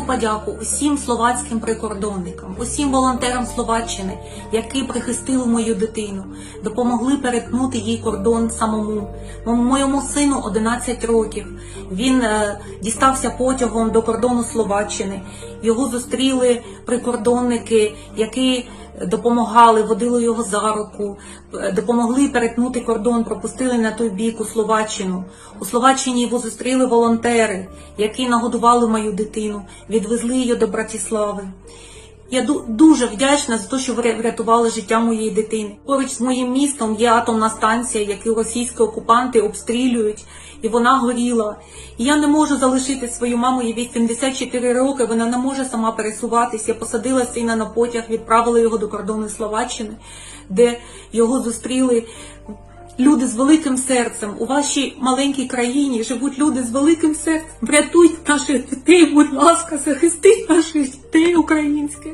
подяку усім словацьким прикордонникам, усім волонтерам Словаччини, які прихистили мою дитину, допомогли перетнути їй кордон самому. Моєму сину 11 років. Він дістався потягом до кордону Словаччини. Його зустріли прикордонники, які допомагали, водили його за руку, допомогли перетнути кордон, пропустили на той бік у Словаччину. У Словаччині його зустріли волонтери, які нагодували мою дитину, відвезли її до Братислави. Я дуже вдячна за те, що ви врятували життя моєї дитини. Поруч з моїм містом є атомна станція, яку російські окупанти обстрілюють, і вона горіла. І я не можу залишити свою маму, їй 84 роки, вона не може сама пересуватись. Я посадила сина на потяг, відправила його до кордону Словаччини, де його зустріли люди з великим серцем. У вашій маленькій країні живуть люди з великим серцем. Врятуйте наших дітей, будь ласка, захистіть наших дітей українських.